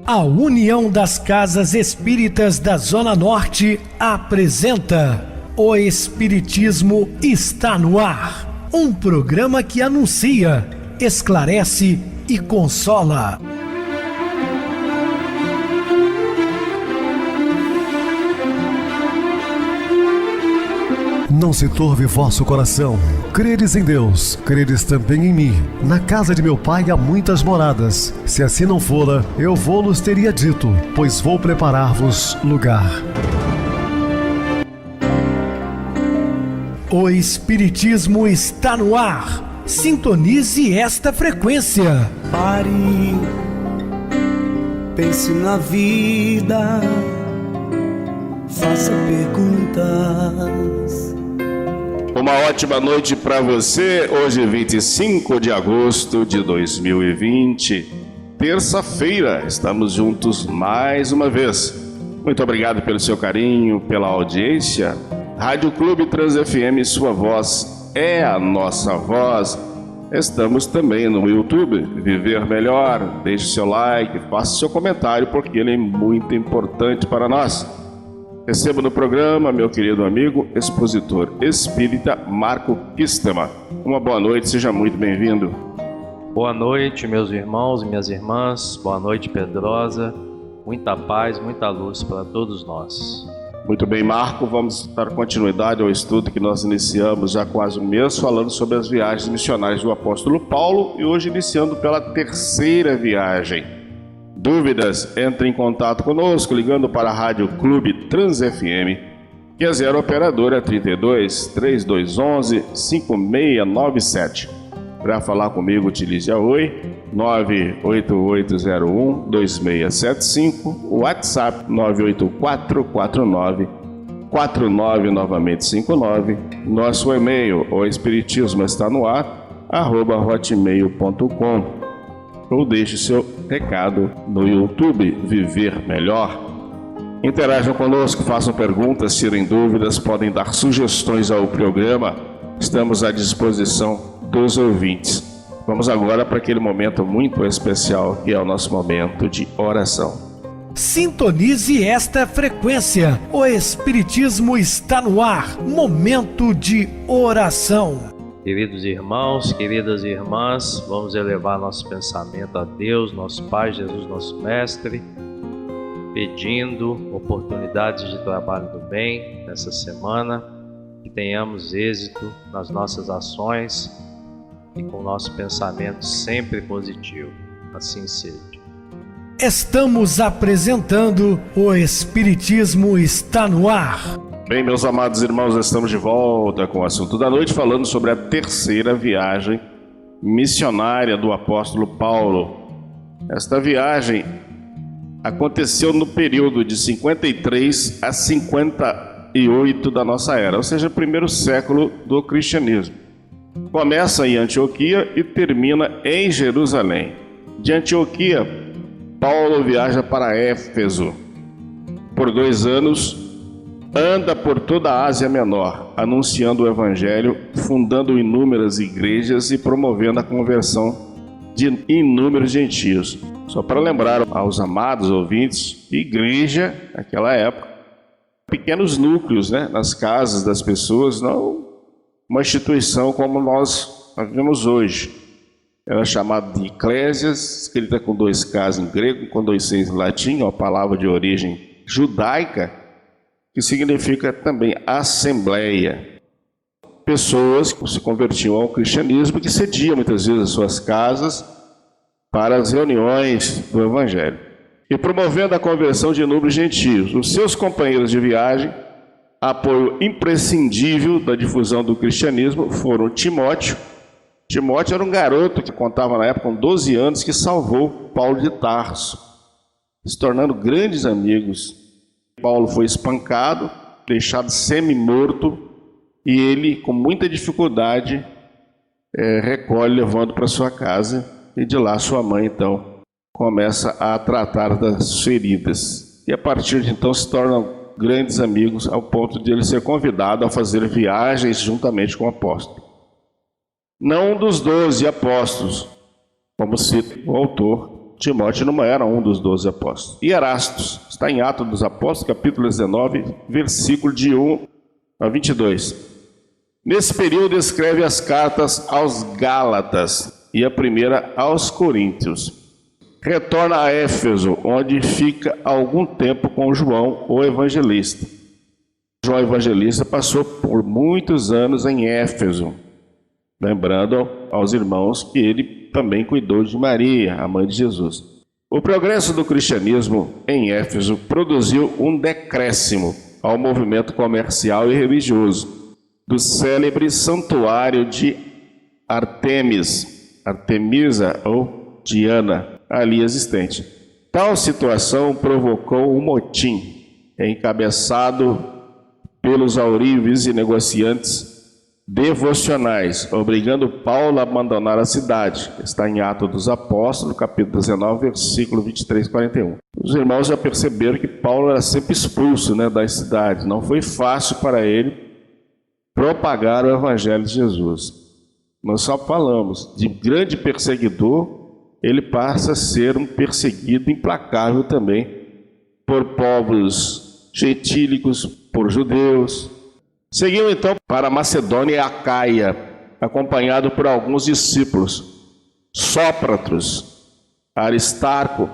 A União das Casas Espíritas da Zona Norte apresenta O Espiritismo está no ar. Um programa que anuncia, esclarece e consola. Não se turve vosso coração. Credes em Deus, credes também em mim. Na casa de meu pai há muitas moradas. Se assim não fora, eu vou-los teria dito, pois vou preparar-vos lugar. O Espiritismo está no ar. Sintonize esta frequência. Pare, pense na vida, faça perguntas. Uma ótima noite para você, hoje 25 de agosto de 2020, terça-feira, estamos juntos mais uma vez. Muito obrigado pelo seu carinho, pela audiência. Rádio Clube Trans FM, sua voz é a nossa voz. Estamos também no YouTube, Viver Melhor. Deixe seu like, faça seu comentário, porque ele é muito importante para nós. Recebo no programa meu querido amigo, expositor espírita Marco Kistema. Uma boa noite, seja muito bem-vindo. Boa noite, meus irmãos e minhas irmãs. Boa noite, Pedrosa. Muita paz, muita luz para todos nós. Muito bem, Marco, vamos dar continuidade ao estudo que nós iniciamos há quase um mês, falando sobre as viagens missionárias do apóstolo Paulo, e hoje iniciando pela terceira viagem. Dúvidas? Entre em contato conosco ligando para a Rádio Clube Trans FM, que é 0 operadora 32 3211 5697. Para falar comigo, utilize a Oi 98801 2675, o WhatsApp 98449 49 novamente 59, nosso e-mail, o espiritismo está no ar, @hotmail.com. Ou deixe seu recado no YouTube, Viver Melhor. Interajam conosco, façam perguntas, tirem dúvidas, podem dar sugestões ao programa. Estamos à disposição dos ouvintes. Vamos agora para aquele momento muito especial, que é o nosso momento de oração. Sintonize esta frequência. O Espiritismo está no ar. Momento de oração. Queridos irmãos, queridas irmãs, vamos elevar nosso pensamento a Deus, nosso Pai, Jesus, nosso Mestre, pedindo oportunidades de trabalho do bem nessa semana, que tenhamos êxito nas nossas ações e com o nosso pensamento sempre positivo. Assim seja. Estamos apresentando O Espiritismo está no ar. Bem, meus amados irmãos, estamos de volta com o assunto da noite, falando sobre a terceira viagem missionária do apóstolo Paulo. Esta viagem aconteceu no período de 53 a 58 da nossa era, ou seja, o primeiro século do cristianismo. Começa em Antioquia e termina em Jerusalém. De Antioquia, Paulo viaja para Éfeso. Por 2 anos, anda por toda a Ásia Menor, anunciando o Evangelho, fundando inúmeras igrejas e promovendo a conversão de inúmeros gentios. Só para lembrar aos amados ouvintes, igreja, naquela época, pequenos núcleos, nas casas das pessoas, não uma instituição como nós vivemos hoje. Era chamada de eclésias, escrita com 2 Ks em grego, com 2 Cs em latim, uma palavra de origem judaica, que significa também assembleia. Pessoas que se convertiam ao cristianismo, que cediam muitas vezes as suas casas para as reuniões do Evangelho. E promovendo a conversão de inúmeros gentios, os seus companheiros de viagem, apoio imprescindível da difusão do cristianismo, foram Timóteo. Timóteo era um garoto que contava na época com 12 anos, que salvou Paulo de Tarso, se tornando grandes amigos. Paulo foi espancado, deixado semi-morto, e ele, com muita dificuldade, recolhe, levando para sua casa, e de lá sua mãe, então, começa a tratar das feridas. E a partir de então se tornam grandes amigos, ao ponto de ele ser convidado a fazer viagens juntamente com o apóstolo. Não um dos 12 apóstolos, como cita o autor, Timóteo não era um dos 12 apóstolos. E Erastus, está em Atos dos Apóstolos, capítulo 19, versículo de 1 a 22. Nesse período escreve as cartas aos Gálatas e a primeira aos Coríntios. Retorna a Éfeso, onde fica algum tempo com João, o evangelista. João Evangelista passou por muitos anos em Éfeso, lembrando aos irmãos que ele também cuidou de Maria, a mãe de Jesus. O progresso do cristianismo em Éfeso produziu um decréscimo ao movimento comercial e religioso do célebre santuário de Artemisa ou Diana, ali existente. Tal situação provocou um motim encabeçado pelos aurives e negociantes devocionais, obrigando Paulo a abandonar a cidade. Está em Atos dos Apóstolos, capítulo 19, versículo 23 e 41. Os irmãos já perceberam que Paulo era sempre expulso, da cidade. Não foi fácil para ele propagar o evangelho de Jesus. Nós só falamos de grande perseguidor, ele passa a ser um perseguido implacável também por povos gentílicos, por judeus. Seguiu então para Macedônia e Acaia, acompanhado por alguns discípulos: Sópater, Aristarco,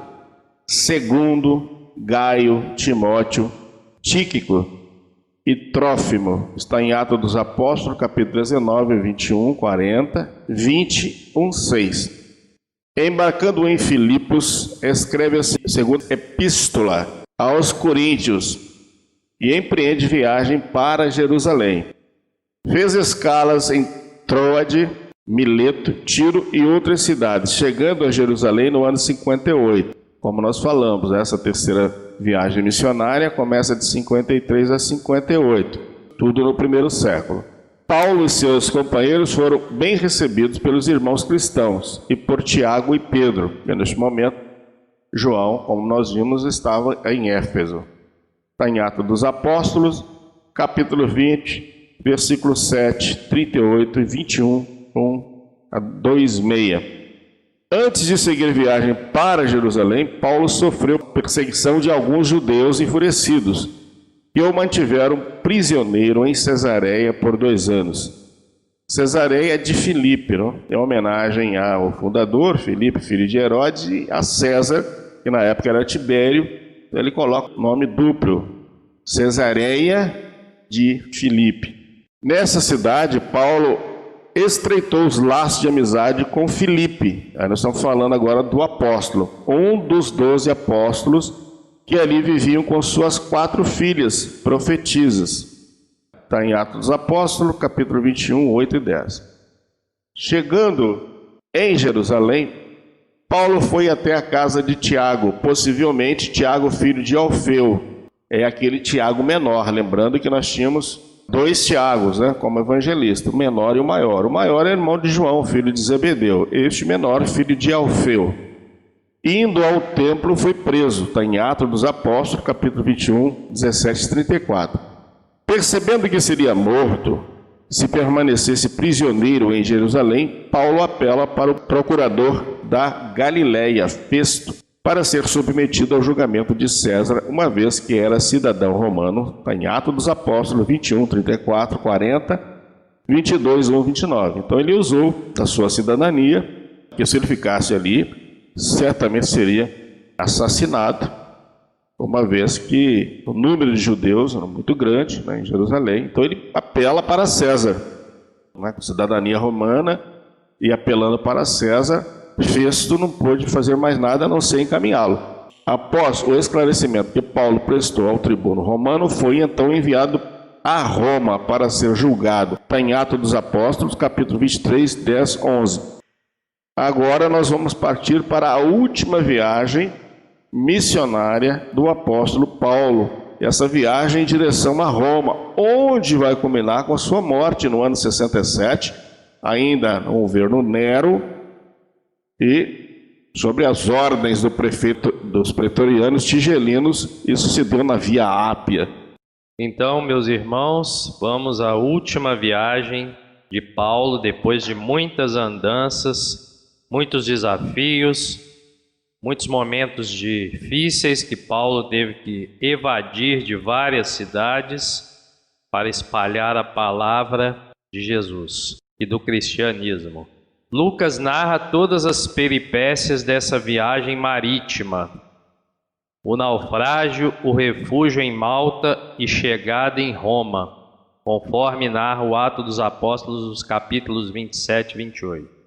Segundo, Gaio, Timóteo, Tíquico e Trófimo. Está em Atos dos Apóstolos, capítulo 19, 21, 40, 21, 6. Embarcando em Filipos, escreve a segunda epístola aos Coríntios e empreende viagem para Jerusalém. Fez escalas em Troade, Mileto, Tiro e outras cidades, chegando a Jerusalém no ano 58. Como nós falamos, essa terceira viagem missionária começa de 53 a 58, tudo no primeiro século. Paulo e seus companheiros foram bem recebidos pelos irmãos cristãos e por Tiago e Pedro, que neste momento João, como nós vimos, estava em Éfeso. Está em Atos dos Apóstolos, capítulo 20, versículo 7, 38 e 21, 1 a 2, 6. Antes de seguir viagem para Jerusalém, Paulo sofreu perseguição de alguns judeus enfurecidos, que o mantiveram prisioneiro em Cesareia por 2 anos. Cesareia de Filipe, em homenagem ao fundador, Filipe, filho de Herodes, e a César, que na época era Tibério. Ele coloca o nome duplo, Cesareia de Filipe. Nessa cidade, Paulo estreitou os laços de amizade com Filipe. Aí nós estamos falando agora do apóstolo, um dos 12 apóstolos que ali viviam com suas 4 filhas profetisas. Está em Atos dos Apóstolos, capítulo 21, 8 e 10. Chegando em Jerusalém, Paulo foi até a casa de Tiago, possivelmente Tiago, filho de Alfeu. É aquele Tiago menor, lembrando que nós tínhamos 2 Tiagos, como evangelista, o menor e o maior. O maior é irmão de João, filho de Zebedeu. Este menor, filho de Alfeu. Indo ao templo, foi preso. Está em Atos dos Apóstolos, capítulo 21, 17 e 34. Percebendo que seria morto se permanecesse prisioneiro em Jerusalém, Paulo apela para o procurador da Galileia, Festo, para ser submetido ao julgamento de César, uma vez que era cidadão romano. Está em Atos dos Apóstolos 21, 34, 40, 22, 1, 29. Então ele usou da sua cidadania, que se ele ficasse ali, certamente seria assassinado, uma vez que o número de judeus era muito grande em Jerusalém. Então ele apela para César, com cidadania romana, e apelando para César, Festo não pôde fazer mais nada a não ser encaminhá-lo. Após o esclarecimento que Paulo prestou ao tribuno romano, foi então enviado a Roma para ser julgado. Está em Atos dos Apóstolos, capítulo 23, 10, 11. Agora nós vamos partir para a última viagem missionária do apóstolo Paulo. Essa viagem em direção a Roma, onde vai culminar com a sua morte no ano 67, ainda no governo Nero, e sobre as ordens dos pretorianos tigelinos. Isso se deu na Via Ápia. Então, meus irmãos, vamos à última viagem de Paulo, depois de muitas andanças, muitos desafios, muitos momentos difíceis que Paulo teve que evadir de várias cidades para espalhar a palavra de Jesus e do cristianismo. Lucas narra todas as peripécias dessa viagem marítima: o naufrágio, o refúgio em Malta e chegada em Roma, conforme narra o Atos dos Apóstolos, os capítulos 27 e 28.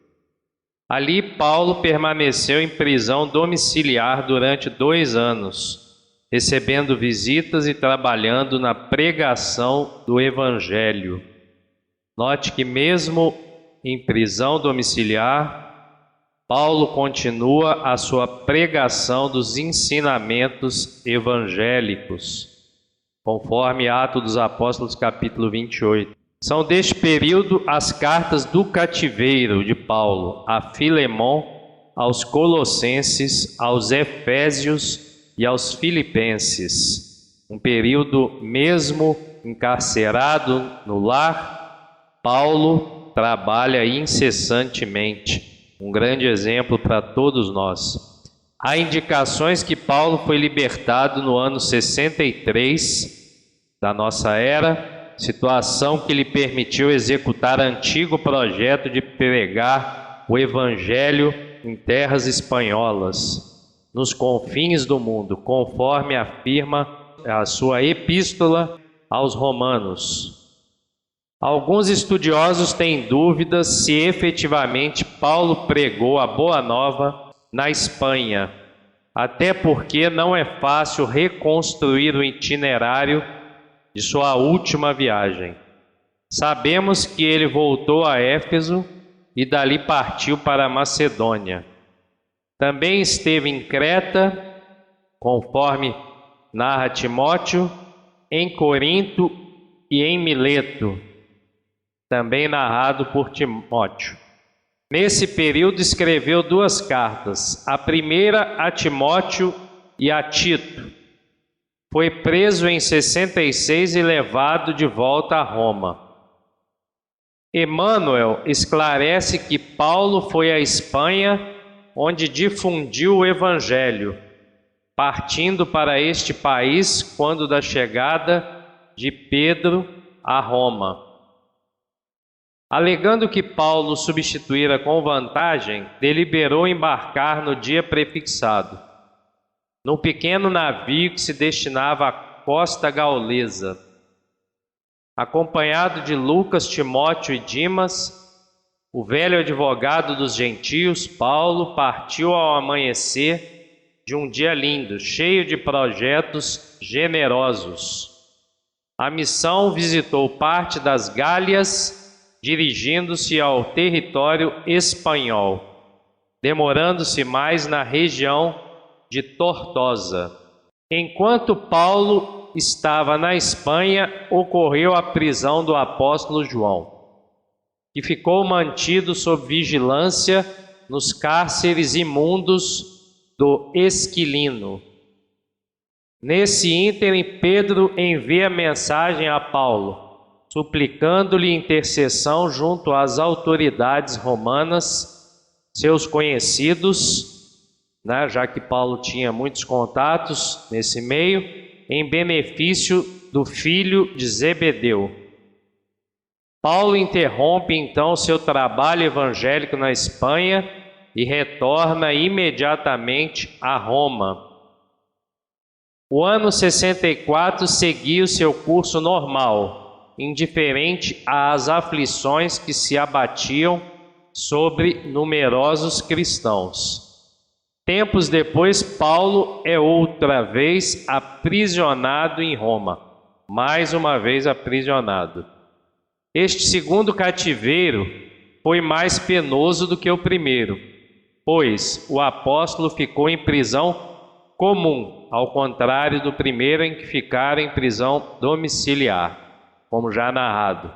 Ali, Paulo permaneceu em prisão domiciliar durante 2 anos, recebendo visitas e trabalhando na pregação do Evangelho. Note que mesmo em prisão domiciliar, Paulo continua a sua pregação dos ensinamentos evangélicos, conforme Atos dos Apóstolos, capítulo 28. São deste período as cartas do cativeiro de Paulo a Filemon, aos Colossenses, aos Efésios e aos Filipenses. Um período mesmo encarcerado no lar, Paulo trabalha incessantemente. Um grande exemplo para todos nós. Há indicações que Paulo foi libertado no ano 63 da nossa era, situação que lhe permitiu executar antigo projeto de pregar o Evangelho em terras espanholas, nos confins do mundo, conforme afirma a sua epístola aos Romanos. Alguns estudiosos têm dúvidas se efetivamente Paulo pregou a Boa Nova na Espanha, até porque não é fácil reconstruir o itinerário de sua última viagem. Sabemos que ele voltou a Éfeso e dali partiu para a Macedônia. Também esteve em Creta, conforme narra Timóteo, em Corinto e em Mileto, também narrado por Timóteo. Nesse período escreveu 2 cartas, a primeira a Timóteo e a Tito. Foi preso em 66 e levado de volta a Roma. Emmanuel esclarece que Paulo foi à Espanha, onde difundiu o Evangelho, partindo para este país quando da chegada de Pedro a Roma. Alegando que Paulo substituíra com vantagem, deliberou embarcar no dia prefixado, num pequeno navio que se destinava à costa gaulesa. Acompanhado de Lucas, Timóteo e Dimas, o velho advogado dos gentios, Paulo partiu ao amanhecer de um dia lindo, cheio de projetos generosos. A missão visitou parte das Gálias, dirigindo-se ao território espanhol, demorando-se mais na região de Tortosa. Enquanto Paulo estava na Espanha, ocorreu a prisão do apóstolo João, que ficou mantido sob vigilância nos cárceres imundos do Esquilino. Nesse ínterim, Pedro envia mensagem a Paulo, suplicando-lhe intercessão junto às autoridades romanas, seus conhecidos, já que Paulo tinha muitos contatos nesse meio, em benefício do filho de Zebedeu. Paulo interrompe então seu trabalho evangélico na Espanha e retorna imediatamente a Roma. O ano 64 seguiu seu curso normal, indiferente às aflições que se abatiam sobre numerosos cristãos. Tempos depois, Paulo é outra vez aprisionado em Roma, mais uma vez aprisionado. Este segundo cativeiro foi mais penoso do que o primeiro, pois o apóstolo ficou em prisão comum, ao contrário do primeiro em que ficara em prisão domiciliar, como já narrado.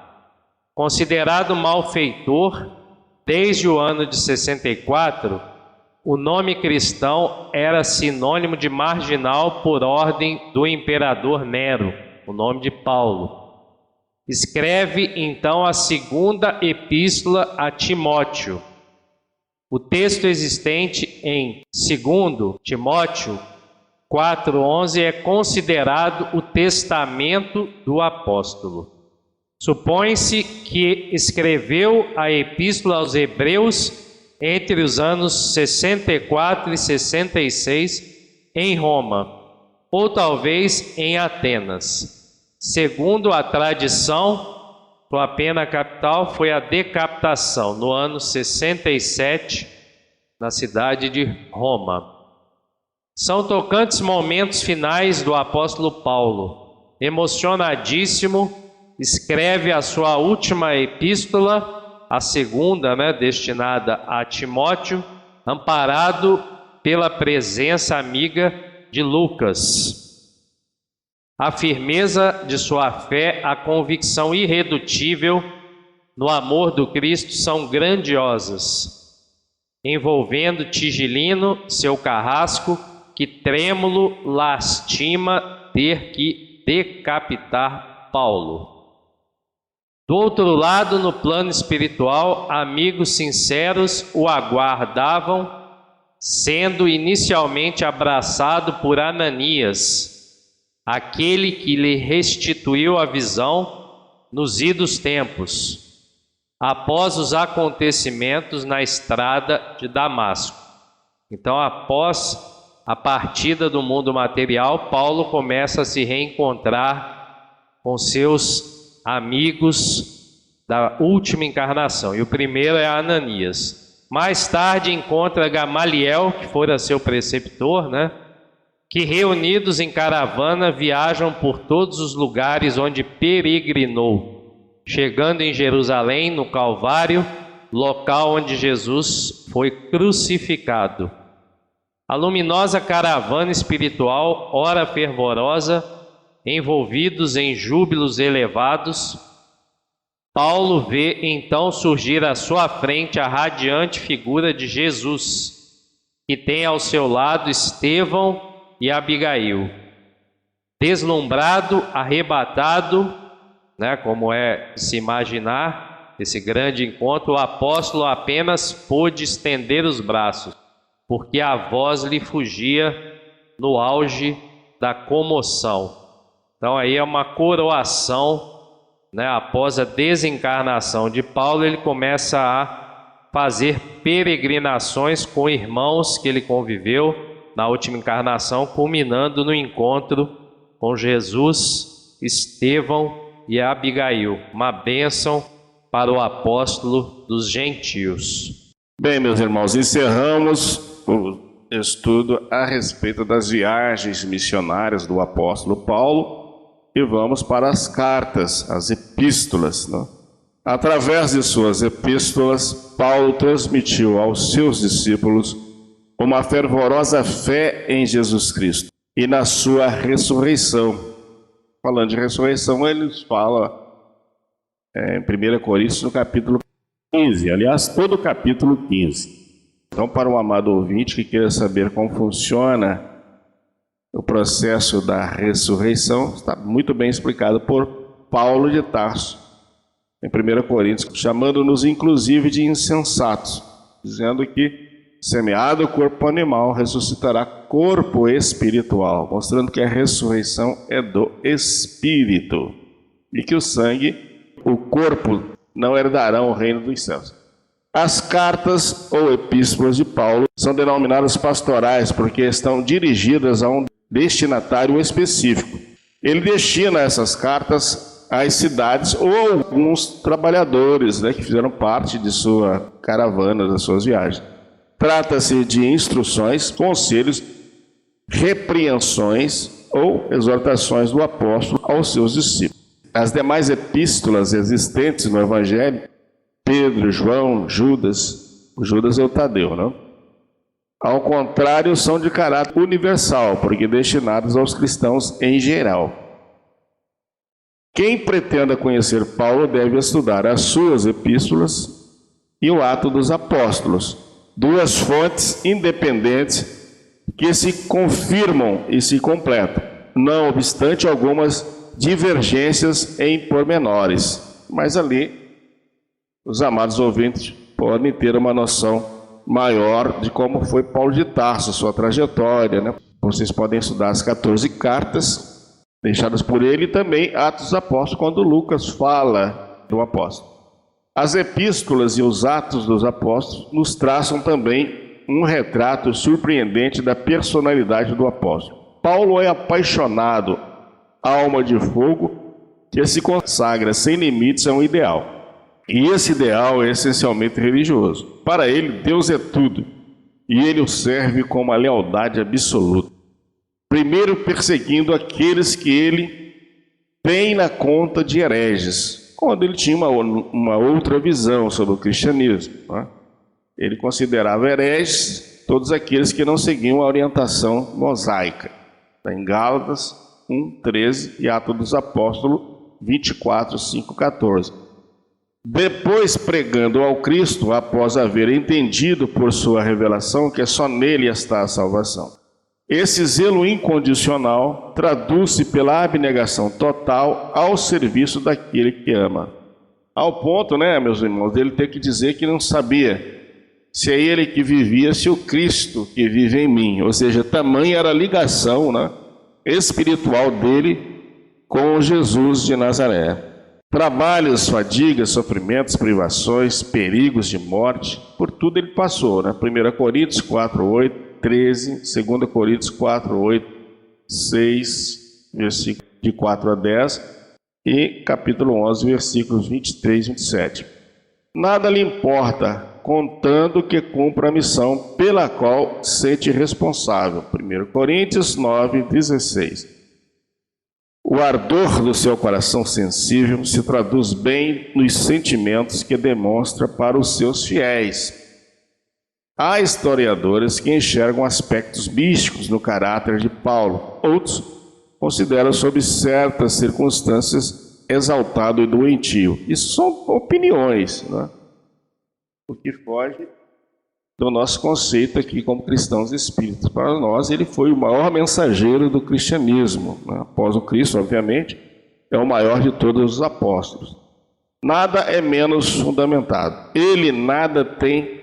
Considerado malfeitor, desde o ano de 64, o nome cristão era sinônimo de marginal por ordem do imperador Nero, o nome de Paulo. Escreve então a segunda epístola a Timóteo, O texto existente em 2 Timóteo 4,11 é considerado o testamento do apóstolo. Supõe-se que escreveu a Epístola aos Hebreus entre os anos 64 e 66 em Roma, ou talvez em Atenas. Segundo a tradição, sua pena capital foi a decapitação, no ano 67, na cidade de Roma. São tocantes momentos finais do apóstolo Paulo. Emocionadíssimo, escreve a sua última epístola, a segunda, destinada a Timóteo, amparado pela presença amiga de Lucas. A firmeza de sua fé, a convicção irredutível no amor do Cristo são grandiosas, envolvendo Tigilino, seu carrasco, que trêmulo lastima ter que decapitar Paulo. Do outro lado, no plano espiritual, amigos sinceros o aguardavam, sendo inicialmente abraçado por Ananias, aquele que lhe restituiu a visão nos idos tempos, após os acontecimentos na estrada de Damasco. Então, após a partida do mundo material, Paulo começa a se reencontrar com seus amigos da última encarnação, e o primeiro é Ananias. Mais tarde encontra Gamaliel, que fora seu preceptor, que reunidos em caravana viajam por todos os lugares onde peregrinou, chegando em Jerusalém, no Calvário, local onde Jesus foi crucificado. A luminosa caravana espiritual, ora fervorosa, envolvidos em júbilos elevados, Paulo vê então surgir à sua frente a radiante figura de Jesus, que tem ao seu lado Estevão e Abigail. Deslumbrado, arrebatado, como é de se imaginar esse grande encontro, o apóstolo apenas pôde estender os braços, porque a voz lhe fugia no auge da comoção. Então aí é uma coroação, após a desencarnação de Paulo, ele começa a fazer peregrinações com irmãos que ele conviveu na última encarnação, culminando no encontro com Jesus, Estevão e Abigail, uma bênção para o apóstolo dos gentios. Bem, meus irmãos, encerramos o estudo a respeito das viagens missionárias do apóstolo Paulo e vamos para as cartas, as epístolas. Através de suas epístolas, Paulo transmitiu aos seus discípulos uma fervorosa fé em Jesus Cristo e na sua ressurreição. Falando de ressurreição, ele nos fala em 1 Coríntios, no capítulo 15, aliás, todo o capítulo 15. Então, para o amado ouvinte que queira saber como funciona o processo da ressurreição, está muito bem explicado por Paulo de Tarso, em 1 Coríntios, chamando-nos inclusive de insensatos, dizendo que semeado o corpo animal, ressuscitará corpo espiritual, mostrando que a ressurreição é do espírito e que o sangue, o corpo, não herdarão o reino dos céus. As cartas ou epístolas de Paulo são denominadas pastorais porque estão dirigidas a um destinatário específico. Ele destina essas cartas às cidades ou a alguns trabalhadores que fizeram parte de sua caravana, das suas viagens. Trata-se de instruções, conselhos, repreensões ou exortações do apóstolo aos seus discípulos. As demais epístolas existentes no Evangelho, Pedro, João, Judas, o Judas é o Tadeu, ao contrário, são de caráter universal, porque destinadas aos cristãos em geral. Quem pretenda conhecer Paulo deve estudar as suas epístolas e o Atos dos Apóstolos, duas fontes independentes que se confirmam e se completam, não obstante algumas divergências em pormenores. Mas ali, os amados ouvintes podem ter uma noção maior de como foi Paulo de Tarso, sua trajetória, né? Vocês podem estudar as 14 cartas deixadas por ele e também Atos dos Apóstolos, quando Lucas fala do apóstolo. As epístolas e os Atos dos Apóstolos nos traçam também um retrato surpreendente da personalidade do apóstolo. Paulo é apaixonado, alma de fogo, que se consagra sem limites a um ideal. E esse ideal é essencialmente religioso. Para ele, Deus é tudo, e ele o serve com uma lealdade absoluta. Primeiro perseguindo aqueles que ele tem na conta de hereges, quando ele tinha uma outra visão sobre o cristianismo, né? Ele considerava hereges todos aqueles que não seguiam a orientação mosaica. Está em Gálatas 1:13 e Atos dos Apóstolos 24:5-14. Depois, pregando ao Cristo, após haver entendido por sua revelação que só nele está a salvação. Esse zelo incondicional traduz-se pela abnegação total ao serviço daquele que ama. Ao ponto, meus irmãos, dele ter que dizer que não sabia se é ele que vivia, se o Cristo que vive em mim. Ou seja, tamanha era a ligação, espiritual dele com Jesus de Nazaré. Trabalhos, fadigas, sofrimentos, privações, perigos de morte, por tudo ele passou, 1 Coríntios 4:8, 13, 2 Coríntios 4:8, 6, versículos de 4 a 10 e capítulo 11, versículos 23 e 27. Nada lhe importa, contando que cumpra a missão pela qual sente responsável. 1 Coríntios 9:16. O ardor do seu coração sensível se traduz bem nos sentimentos que demonstra para os seus fiéis. Há historiadores que enxergam aspectos místicos no caráter de Paulo. Outros consideram, sob certas circunstâncias, exaltado e doentio. Isso são opiniões, o que foge do nosso conceito aqui como cristãos espíritas. Para nós, ele foi o maior mensageiro do cristianismo, após o Cristo, obviamente, é o maior de todos os apóstolos. Nada é menos fundamentado. Ele nada tem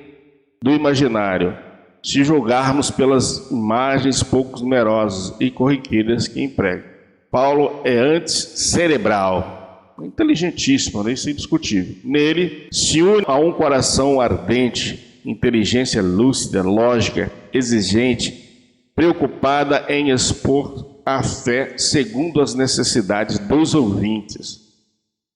do imaginário, se julgarmos pelas imagens pouco numerosas e corriqueiras que emprega. Paulo é antes cerebral, inteligentíssimo, isso é indiscutível. Nele se une a um coração ardente, inteligência lúcida, lógica, exigente, preocupada em expor a fé segundo as necessidades dos ouvintes.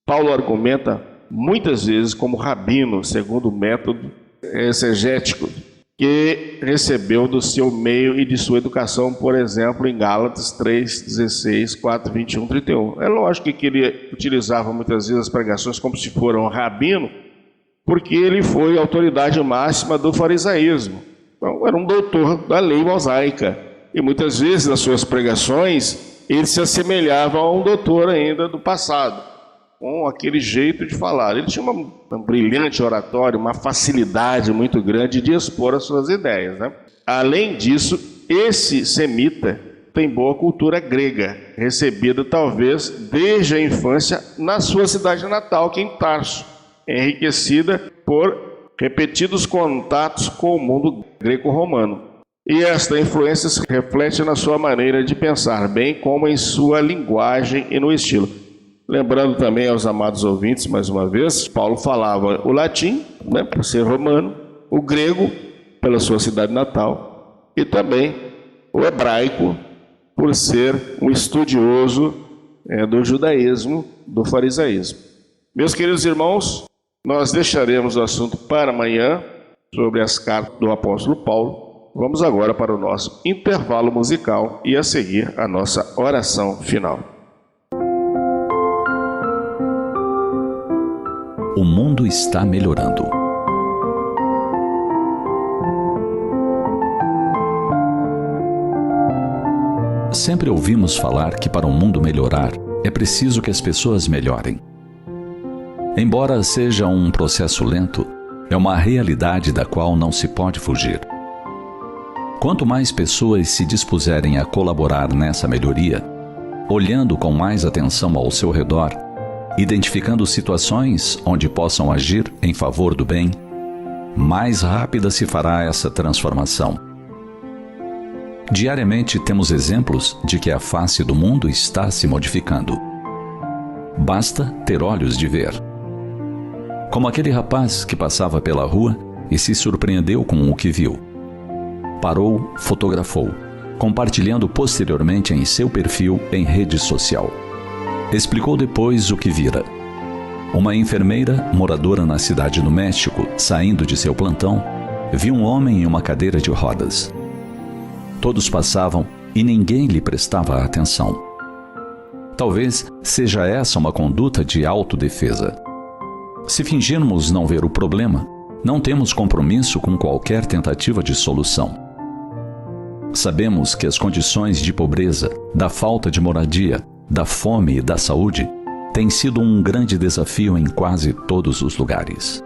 Paulo argumenta muitas vezes como rabino, segundo o método exegético que recebeu do seu meio e de sua educação, por exemplo, em Gálatas 3:16, 4, 21, 31. É lógico que ele utilizava muitas vezes as pregações como se fosse um rabino, porque ele foi a autoridade máxima do farisaísmo. Então, era um doutor da lei mosaica. E muitas vezes, nas suas pregações, ele se assemelhava a um doutor ainda do passado, com aquele jeito de falar. Ele tinha um brilhante oratório, uma facilidade muito grande de expor as suas ideias, Além disso, esse semita tem boa cultura grega, recebida talvez desde a infância na sua cidade natal, que é em Tarso, enriquecida por repetidos contatos com o mundo greco-romano. E esta influência se reflete na sua maneira de pensar, bem como em sua linguagem e no estilo. Lembrando também aos amados ouvintes, mais uma vez, Paulo falava o latim, por ser romano, o grego, pela sua cidade natal, e também o hebraico, por ser um estudioso do judaísmo, do farisaísmo. Meus queridos irmãos, nós deixaremos o assunto para amanhã, sobre as cartas do apóstolo Paulo. Vamos agora para o nosso intervalo musical e a seguir a nossa oração final. O mundo está melhorando. Sempre ouvimos falar que para um mundo melhorar, é preciso que as pessoas melhorem. Embora seja um processo lento, é uma realidade da qual não se pode fugir. Quanto mais pessoas se dispuserem a colaborar nessa melhoria, olhando com mais atenção ao seu redor, identificando situações onde possam agir em favor do bem, mais rápida se fará essa transformação. Diariamente temos exemplos de que a face do mundo está se modificando. Basta ter olhos de ver. Como aquele rapaz que passava pela rua e se surpreendeu com o que viu. Parou, fotografou, compartilhando posteriormente em seu perfil em rede social. Explicou depois o que vira. Uma enfermeira, moradora na cidade do México, saindo de seu plantão, viu um homem em uma cadeira de rodas. Todos passavam e ninguém lhe prestava atenção. Talvez seja essa uma conduta de autodefesa. Se fingirmos não ver o problema, não temos compromisso com qualquer tentativa de solução. Sabemos que as condições de pobreza, da falta de moradia, da fome e da saúde têm sido um grande desafio em quase todos os lugares.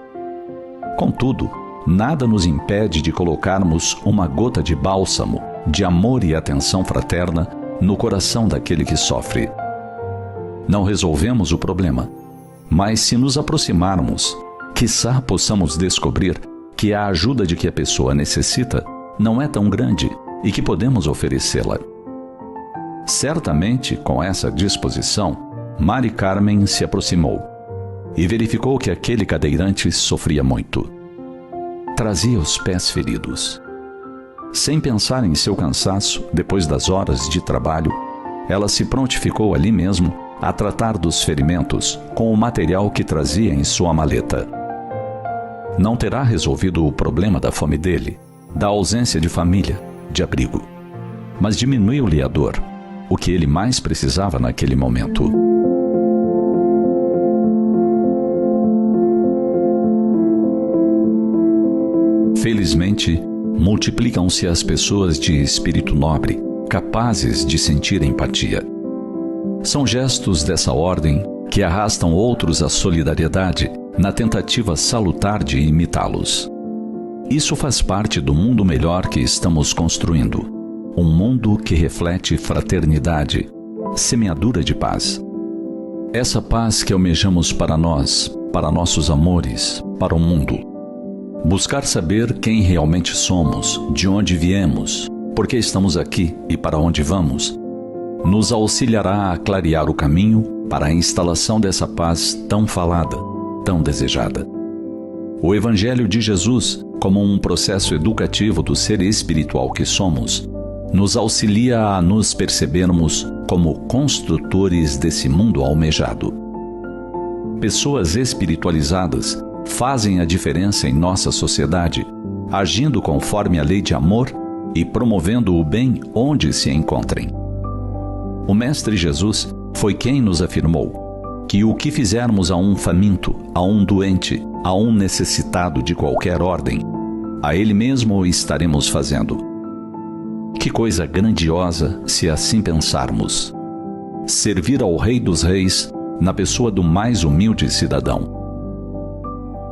Contudo, nada nos impede de colocarmos uma gota de bálsamo, de amor e atenção fraterna no coração daquele que sofre. Não resolvemos o problema, mas se nos aproximarmos, quiçá possamos descobrir que a ajuda de que a pessoa necessita não é tão grande e que podemos oferecê-la. Certamente, com essa disposição, Mari Carmen se aproximou e verificou que aquele cadeirante sofria muito. Trazia os pés feridos. Sem pensar em seu cansaço, depois das horas de trabalho, ela se prontificou ali mesmo a tratar dos ferimentos com o material que trazia em sua maleta. Não terá resolvido o problema da fome dele, da ausência de família, de abrigo, mas diminuiu-lhe a dor, o que ele mais precisava naquele momento. Felizmente, multiplicam-se as pessoas de espírito nobre, capazes de sentir empatia. São gestos dessa ordem que arrastam outros à solidariedade na tentativa salutar de imitá-los. Isso faz parte do mundo melhor que estamos construindo, um mundo que reflete fraternidade, semeadura de paz. Essa paz que almejamos para nós, para nossos amores, para o mundo. Buscar saber quem realmente somos, de onde viemos, por que estamos aqui e para onde vamos, nos auxiliará a clarear o caminho para a instalação dessa paz tão falada, tão desejada. O Evangelho de Jesus, como um processo educativo do ser espiritual que somos, nos auxilia a nos percebermos como construtores desse mundo almejado. Pessoas espiritualizadas fazem a diferença em nossa sociedade, agindo conforme a lei de amor e promovendo o bem onde se encontrem. O Mestre Jesus foi quem nos afirmou que o que fizermos a um faminto, a um doente, a um necessitado de qualquer ordem, a ele mesmo o estaremos fazendo. Que coisa grandiosa se assim pensarmos. Servir ao Rei dos Reis na pessoa do mais humilde cidadão.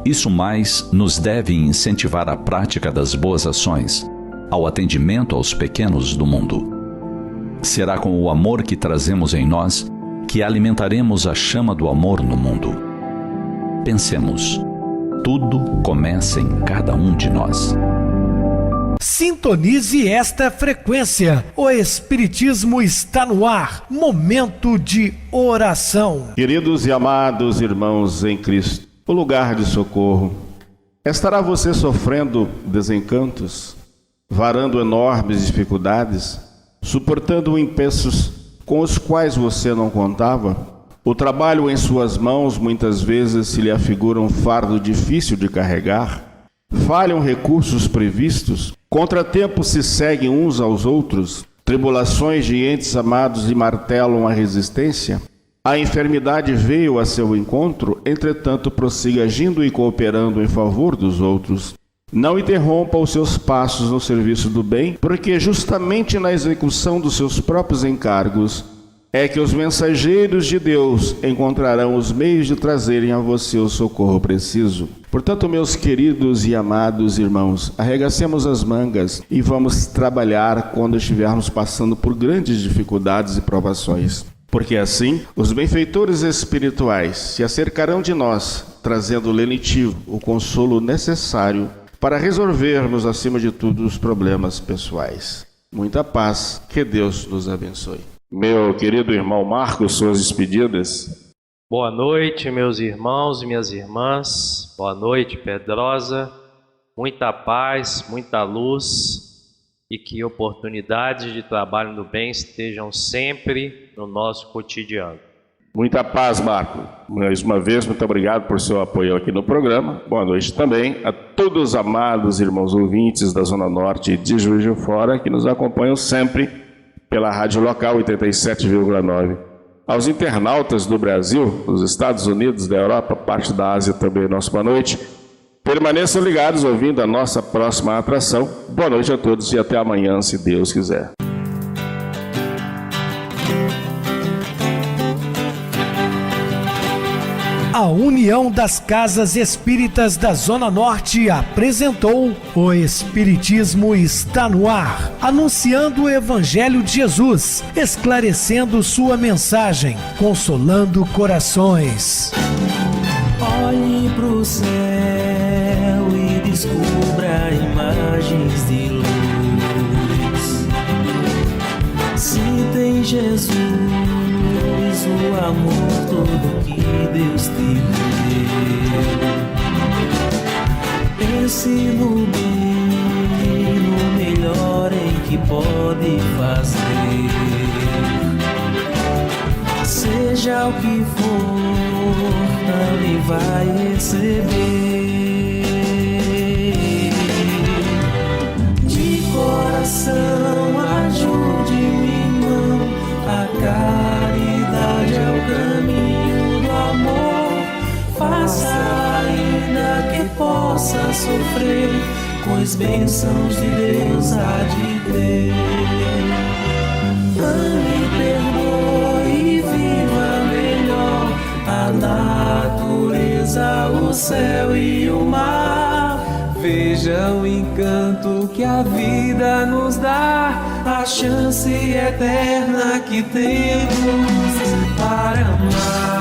Isso mais nos deve incentivar a prática das boas ações, ao atendimento aos pequenos do mundo. Será com o amor que trazemos em nós que alimentaremos a chama do amor no mundo. Pensemos, tudo começa em cada um de nós. Sintonize esta frequência. O Espiritismo está no ar. Momento de oração. Queridos e amados irmãos em Cristo, o lugar de socorro. Estará você sofrendo desencantos, varando enormes dificuldades, suportando empeços com os quais você não contava? O trabalho em suas mãos muitas vezes se lhe afigura um fardo difícil de carregar. Falham recursos previstos, contratempos se seguem uns aos outros, tribulações de entes amados lhe martelam a resistência. A enfermidade veio a seu encontro, entretanto prossiga agindo e cooperando em favor dos outros. Não interrompa os seus passos no serviço do bem, porque justamente na execução dos seus próprios encargos é que os mensageiros de Deus encontrarão os meios de trazerem a você o socorro preciso. Portanto, meus queridos e amados irmãos, arregacemos as mangas e vamos trabalhar quando estivermos passando por grandes dificuldades e provações. Porque assim, os benfeitores espirituais se acercarão de nós, trazendo o lenitivo, o consolo necessário para resolvermos, acima de tudo, os problemas pessoais. Muita paz, que Deus nos abençoe. Meu querido irmão Marcos, suas despedidas. Boa noite, meus irmãos e minhas irmãs. Boa noite, Pedrosa. Muita paz, muita luz e que oportunidades de trabalho no bem estejam sempre no nosso cotidiano. Muita paz, Marco. Mais uma vez, muito obrigado por seu apoio aqui no programa. Boa noite também a todos os amados irmãos ouvintes da Zona Norte de Juiz de Fora que nos acompanham sempre pela rádio local 87,9. Aos internautas do Brasil, dos Estados Unidos, da Europa, parte da Ásia também, nossa boa noite. Permaneçam ligados ouvindo a nossa próxima atração. Boa noite a todos e até amanhã, se Deus quiser. A União das Casas Espíritas da Zona Norte apresentou O Espiritismo Está no Ar, anunciando o Evangelho de Jesus, esclarecendo sua mensagem, consolando corações. Olhe pro céu e descubra imagens de luz. Se tem Jesus, o amor todo que Deus te deu. Pense no bem, no melhor em que pode fazer. Seja o que for, também vai receber. De coração, ajude-me, irmão, a caridade é o caminho do amor. Faça ainda que possa sofrer, pois bênçãos de Deus há de ter. Ame, perdoe e viva melhor a natureza, o céu e o mar. Veja o encanto que a vida nos dá, a chance eterna que temos para amar.